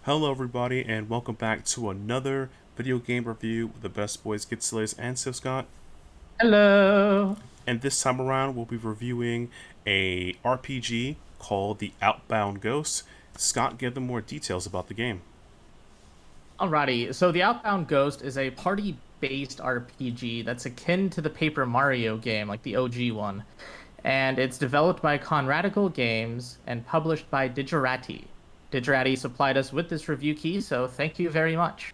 Hello, everybody, and welcome back to another video game review with the best boys, Get Slays, and Sif Scott. Hello. And this time around, we'll be reviewing a RPG called the Outbound Ghost. Scott, give them more details about the game. Alrighty, so the Outbound Ghost is a party-based RPG that's akin to the Paper Mario game, like the OG one. And it's developed by Conradical Games and published by Digirati. Digirati supplied us with this review key, so thank you very much.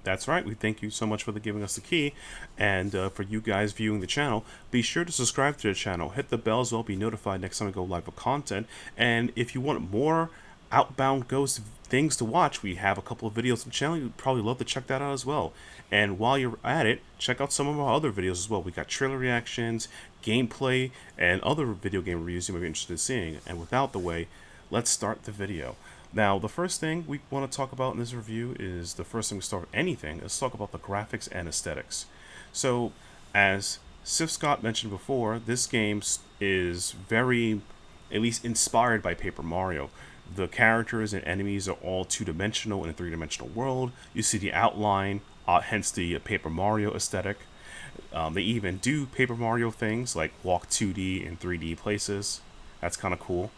That's right. We thank you so much for giving us the key. And for you guys viewing the channel, be sure to subscribe to the channel. Hit the bell as well. Be notified next time we go live with content. And if you want more Outbound Ghost things to watch, we have a couple of videos on the channel. You'd probably love to check that out as well. And while you're at it, check out some of our other videos as well. We got trailer reactions, gameplay, and other video game reviews you might be interested in seeing. And without the way, let's start the video. Now, the first thing we want to talk about in this review is the first thing we start with anything. Let's talk about the graphics and aesthetics. So, as Sif Scott mentioned before, this game is very, at least inspired by Paper Mario. The characters and enemies are all two-dimensional in a three-dimensional world. You see the outline, hence the Paper Mario aesthetic. They even do Paper Mario things like walk 2D and 3D places. That's kind of cool.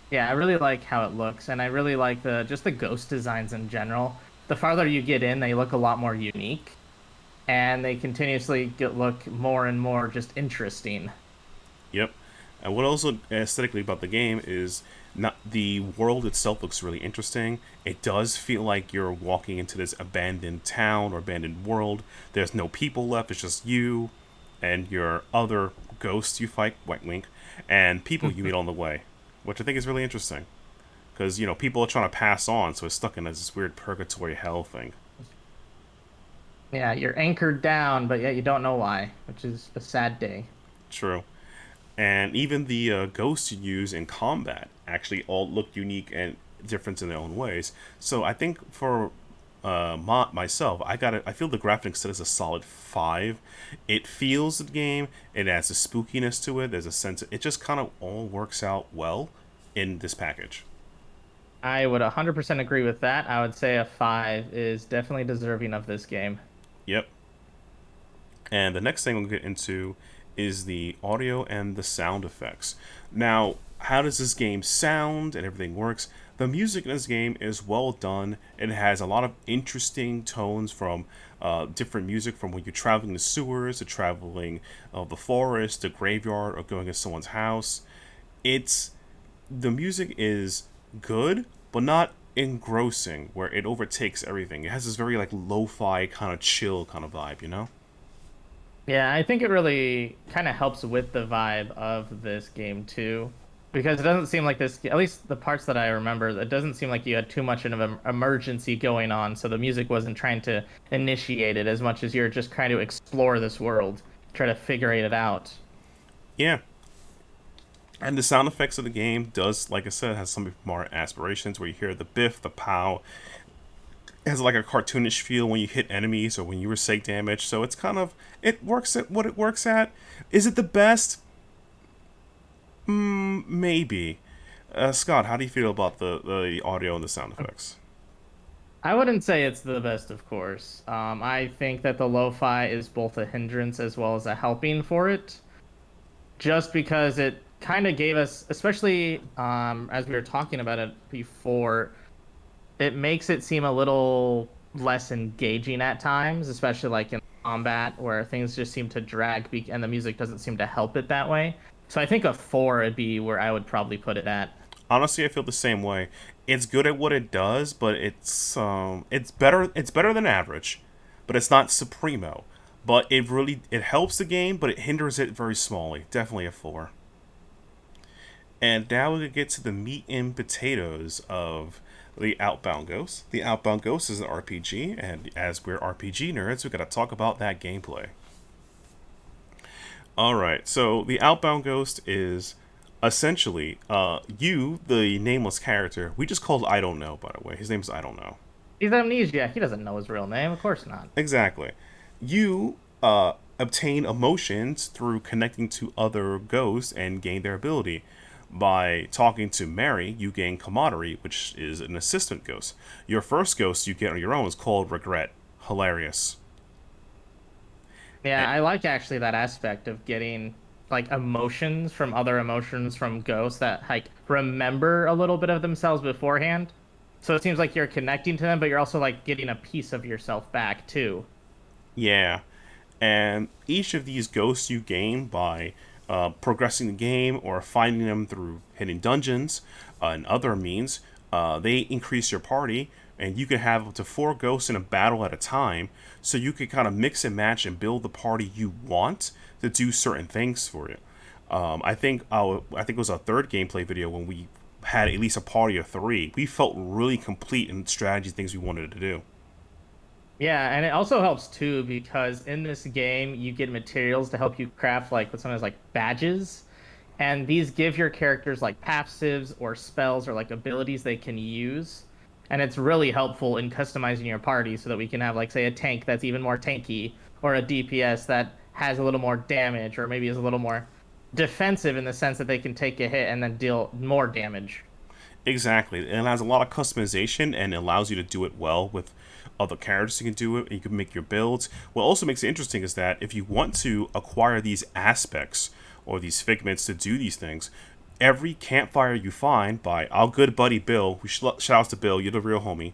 Yeah, I really like how it looks, and I really like the just the ghost designs in general. The farther you get in, they look a lot more unique, and they continuously look more and more just interesting. Yep. And what also aesthetically about the game is not the world itself looks really interesting. It does feel like you're walking into this abandoned town or abandoned world. There's no people left. It's just you and your other ghosts you fight, wink wink, and people you meet on the way, which I think is really interesting because people are trying to pass on, so it's stuck in this weird purgatory hell thing. Yeah, you're anchored down, but yet you don't know why, which is a sad day. True. And even the ghosts you use in combat actually all look unique and different in their own ways. So I think for myself, I feel the graphics set is a solid 5. It feels the game. It has a spookiness to it. There's a sense. It just kind of all works out well in this package. I would 100% agree with that. I would say a 5 is definitely deserving of this game. Yep. And the next thing we'll get into is the audio and the sound effects. Now, how does this game sound and everything works? The music in this game is well done. It has a lot of interesting tones from different music, from when you're traveling the sewers to traveling the forest, the graveyard, or going to someone's house. It's the music is good, but not engrossing, where it overtakes everything. It has this very like lo-fi kind of chill kind of vibe, you know? Yeah, I think it really kind of helps with the vibe of this game too, because it doesn't seem like this, at least the parts that I remember, it doesn't seem like you had too much of an emergency going on, so the music wasn't trying to initiate it as much as you're just trying to explore this world, try to figure it out. Yeah. And the sound effects of the game does, like I said, has some more aspirations where you hear the biff, the pow. It has like a cartoonish feel when you hit enemies or when you receive damage. So it's kind of, it works at what it works at. Is it the best? Maybe. Scott, how do you feel about the audio and the sound effects? I wouldn't say it's the best, of course. I think that the lo-fi is both a hindrance as well as a helping for it, just because it kind of gave us, especially as we were talking about it before, it makes it seem a little less engaging at times, especially like in combat where things just seem to drag and the music doesn't seem to help it that way. So I think a 4 would be where I would probably put it at. Honestly, I feel the same way. It's good at what it does, but it's better. It's better than average, but it's not supremo. But it helps the game, but it hinders it very smallly. Definitely a 4. And now we get to the meat and potatoes of the Outbound Ghost. The Outbound Ghost is an RPG, and as we're RPG nerds, we gotta talk about that gameplay. Alright, so the Outbound Ghost is essentially you, the nameless character. We just called I Don't Know, by the way. His name's I Don't Know. He's amnesiac. He doesn't know his real name. Of course not. Exactly. You obtain emotions through connecting to other ghosts and gain their ability. By talking to Mary, you gain camaraderie, which is an assistant ghost. Your first ghost you get on your own is called Regret. Hilarious. Yeah, And I like actually that aspect of getting like emotions from other emotions from ghosts that like remember a little bit of themselves beforehand. So it seems like you're connecting to them, but you're also like getting a piece of yourself back too. yeah, and each of these ghosts you gain by progressing the game or finding them through hidden dungeons and other means. They increase your party, and you can have up to 4 ghosts in a battle at a time. So you can kind of mix and match and build the party you want to do certain things for you. I think it was our third gameplay video when we had at least a party of 3. We felt really complete in strategy things we wanted to do. Yeah, and it also helps too because in this game you get materials to help you craft like what's known as like badges. And these give your characters like passives or spells or like abilities they can use. And it's really helpful in customizing your party so that we can have like say a tank that's even more tanky or a DPS that has a little more damage or maybe is a little more defensive in the sense that they can take a hit and then deal more damage. Exactly. And it has a lot of customization and it allows you to do it well with other characters. You can do it. You can make your builds. What also makes it interesting is that if you want to acquire these aspects or these figments to do these things, every campfire you find by our good buddy Bill, who shout outs to Bill, you're the real homie.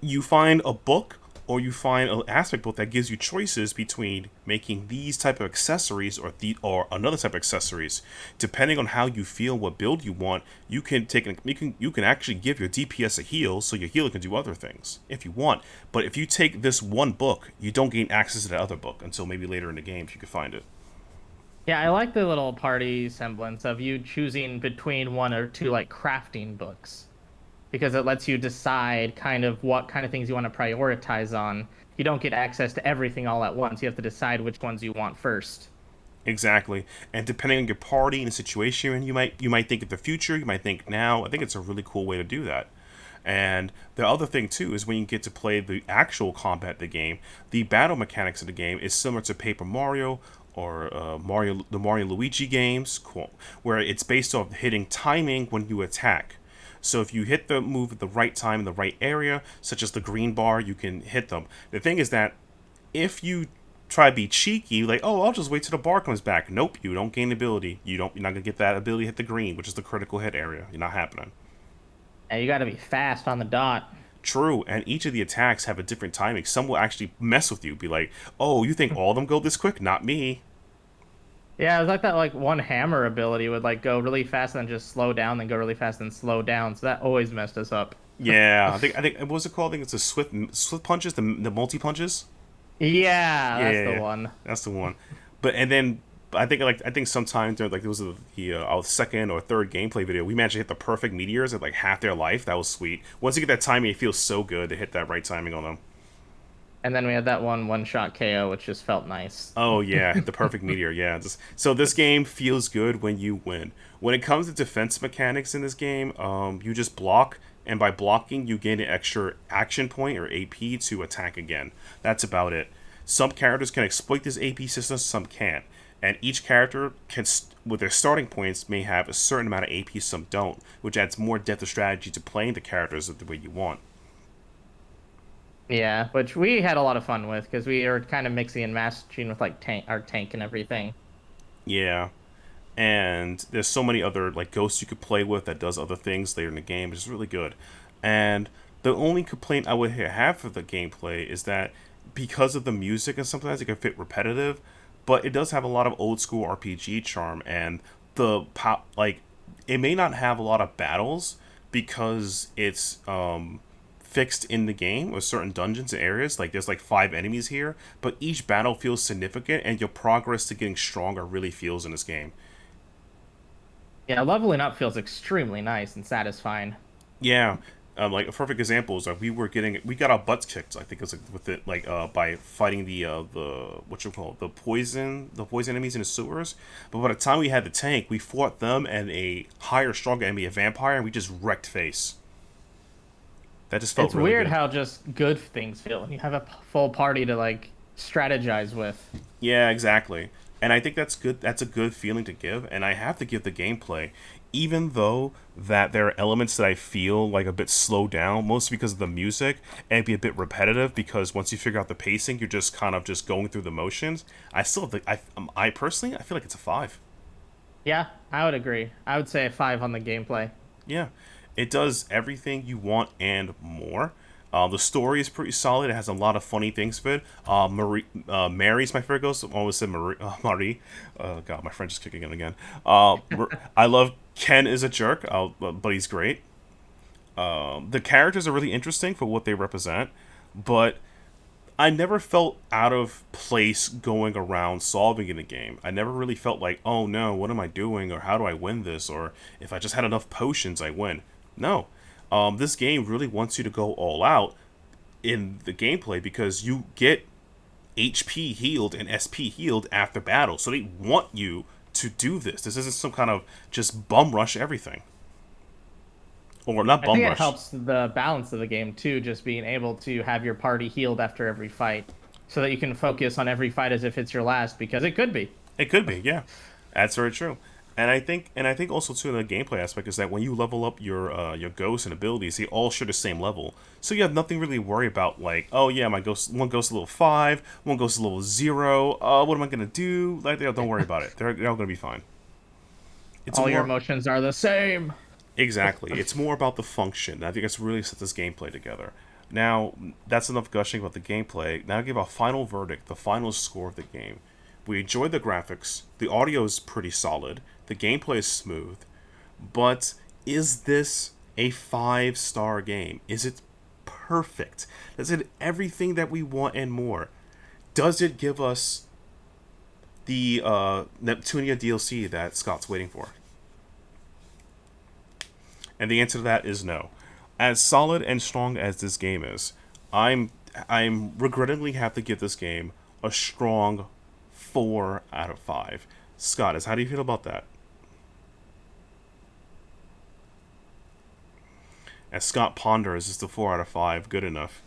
You find a book or you find an aspect book that gives you choices between making these type of accessories or another type of accessories. Depending on how you feel, what build you want, you can actually give your DPS a heal, so your healer can do other things if you want. But if you take this one book, you don't gain access to that other book until maybe later in the game if you can find it. Yeah, I like the little party semblance of you choosing between one or two like crafting books because it lets you decide kind of what kind of things you want to prioritize on. You don't get access to everything all at once. You have to decide which ones you want first. Exactly, and depending on your party and the situation you're in, you might think of the future, you might think now. I think it's a really cool way to do that. And the other thing too is when you get to play the actual combat of the game, the battle mechanics of the game is similar to Paper Mario or the Mario Luigi games, where it's based off hitting timing when you attack. So if you hit the move at the right time in the right area, such as the green bar, you can hit them. The thing is that if you try to be cheeky, like, oh, I'll just wait till the bar comes back. Nope, you don't gain ability. You're not gonna get that ability to hit the green, which is the critical hit area. You're not happening. And you got to be fast on the dot. True, and each of the attacks have a different timing. Some will actually mess with you, be like, "Oh, you think all of them go this quick? Not me." Yeah, it was like that like one hammer ability would like go really fast and then just slow down, then go really fast and slow down. So that always messed us up. Yeah, I think what was it called? I think it's the swift punches, the multi punches. Yeah, that's the Yeah, one. that's the one. But and then I think sometime during like there was our second or third gameplay video, we managed to hit the perfect meteors at like half their life. That was sweet. Once you get that timing, it feels so good to hit that right timing on them. And then we had that one shot KO, which just felt nice. Oh yeah, the perfect meteor. Yeah. So this game feels good when you win. When it comes to defense mechanics in this game, you just block, and by blocking, you gain an extra action point or AP to attack again. That's about it. Some characters can exploit this AP system, some can't, and each character with their starting points, may have a certain amount of AP, some don't, which adds more depth of strategy to playing the characters the way you want. Yeah, which we had a lot of fun with because we were kind of mixing and matching with like our tank and everything. Yeah. And there's so many other like ghosts you could play with that does other things later in the game, which is really good. And the only complaint I would have for the gameplay is that because of the music and sometimes it can fit repetitive, but it does have a lot of old school RPG charm, and the pop like it may not have a lot of battles because it's fixed in the game with certain dungeons and areas. Like there's like 5 enemies here, but each battle feels significant, and your progress to getting stronger really feels in this game. Yeah, leveling up feels extremely nice and satisfying. Yeah, like a perfect example is like we got our butts kicked. I think it was like with it like by fighting the what you call it, the poison enemies in the sewers. But by the time we had the tank, we fought them and a higher, stronger enemy, a vampire, and we just wrecked face. That just felt It's really weird good. how just good things feel when you have a full party to like strategize with. Yeah, exactly. And I think that's good. That's a good feeling to give. And I have to give the gameplay, even though that there are elements that I feel like a bit slowed down, mostly because of the music, and be a bit repetitive because once you figure out the pacing, you're just kind of just going through the motions. I still, I personally, I feel like it's a 5. Yeah, I would agree. I would say a 5 on the gameplay. Yeah, it does everything you want and more. The story is pretty solid. It has a lot of funny things to it. Mary's my favorite ghost. I always said Marie. Marie. God, my French is kicking in again. I love Ken is a jerk, but he's great. The characters are really interesting for what they represent, but I never felt out of place going around solving in a game. I never really felt like, oh no, what am I doing, or how do I win this, or if I just had enough potions, I win. No, this game really wants you to go all out in the gameplay because you get HP healed and SP healed after battle, so they want you to do this. This isn't some kind of just bum rush everything, or not I bum think it rush. helps the balance of the game too, just being able to have your party healed after every fight so that you can focus on every fight as if it's your last, because it could be. It could be, yeah. That's very true. And I think also too in the gameplay aspect is that when you level up your ghosts and abilities, they all share the same level. So you have nothing really to worry about like, oh yeah, my ghost one ghost level 5, one ghost level 0. What am I gonna do? Like don't worry about it. They're all gonna be fine. It's All your more emotions are the same. exactly. It's more about the function. I think it's really set this gameplay together. Now, that's enough gushing about the gameplay. Now, I'll give a final verdict, the final score of the game. We enjoyed the graphics. The audio is pretty solid. The gameplay is smooth. But is this a 5-star game? Is it perfect? Does it everything that we want and more? Does it give us the Neptunia DLC that Scott's waiting for? And the answer to that is no. As solid and strong as this game is, I'm I'm regrettably have to give this game a strong 4 out of 5. Scott, how do you feel about that? As Scott ponders, is the 4 out of 5 good enough?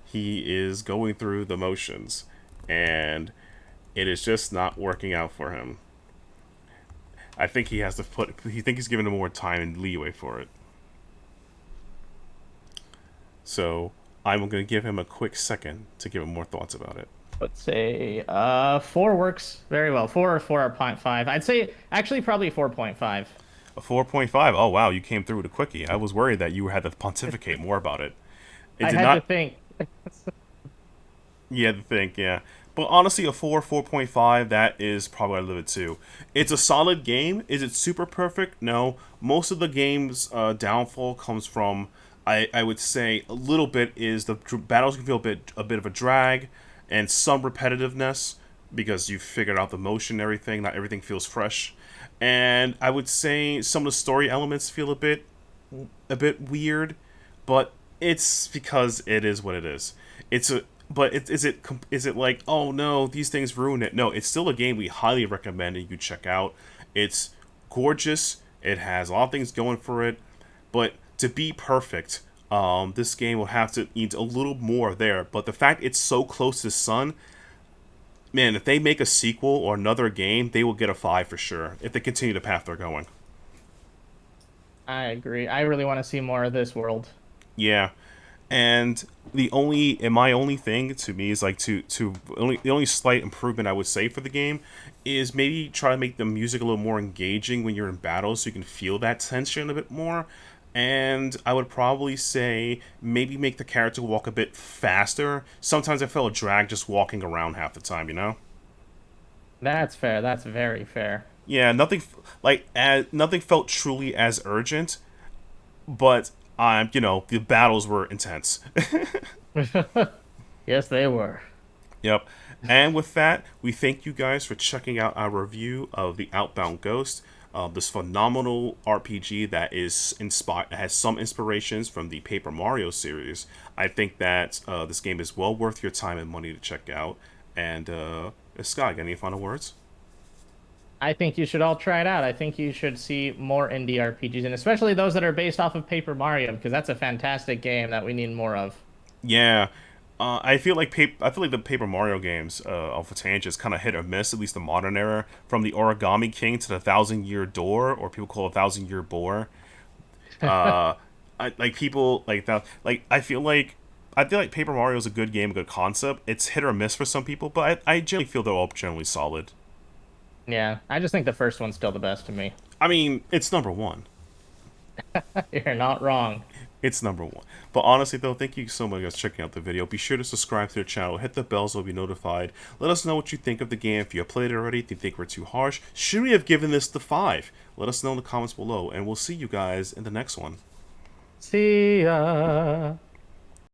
He is going through the motions, and it is just not working out for him. I think he has to put. He think he's giving him more time and leeway for it. So I'm going to give him a quick second to give him more thoughts about it. Let's say 4 works very well. 4 or 4.5. I'd say actually probably 4.5. A 4.5. Oh wow, you came through with a quickie. I was worried that you had to pontificate more about it. It I did had to not. think. You had to think, yeah. But honestly, a 4.5, that is probably a little bit too. It's a solid game. Is it super perfect? No. Most of the game's downfall comes from, I would say, a little bit is the battles can feel a bit of a drag and some repetitiveness because you figured out the motion and everything. Not everything feels fresh. And I would say some of the story elements feel a bit weird, but it's because it is what it is. It's a but is it like, oh no, these things ruin it? No, it's still a game we highly recommend and you check out. It's gorgeous. It has a lot of things going for it, but to be perfect, this game will have to need a little more there. But the fact it's so close to Sun, man, if they make a sequel or another game, they will get a 5 for sure if they continue the path they're going. I agree. I really want to see more of this world. Yeah, and my only thing to me is like to only the only slight improvement I would say for the game is maybe try to make the music a little more engaging when you're in battle, so you can feel that tension a bit more. And I would probably say maybe make the character walk a bit faster. Sometimes I felt a drag just walking around half the time, you know? That's fair. That's very fair. Yeah, nothing felt truly as urgent, but the battles were intense. Yes, they were. Yep. And with that, we thank you guys for checking out our review of the Outbound Ghost, this phenomenal RPG that is inspired, has some inspirations from the Paper Mario series. I think that this game is well worth your time and money to check out. And Scott, got any final words? I think you should all try it out. I think you should see more indie RPGs, and especially those that are based off of Paper Mario, because that's a fantastic game that we need more of. Yeah. I feel like the Paper Mario games off of tangents kind of hit or miss, at least the modern era, from the Origami King to the Thousand Year Door, or people call it Thousand Year Boar. Uh, like people like that. Like I feel like Paper Mario is a good game, a good concept. It's hit or miss for some people, but I generally feel they're all generally solid. Yeah, I just think the first one's still the best to me. I mean, it's number one. You're not wrong. It's number one. But honestly, though, thank you so much for checking out the video. Be sure to subscribe to the channel, hit the bell so you'll be notified. Let us know what you think of the game. If you have played it already, if you think we're too harsh, should we have given this the 5? Let us know in the comments below, and we'll see you guys in the next one. See ya.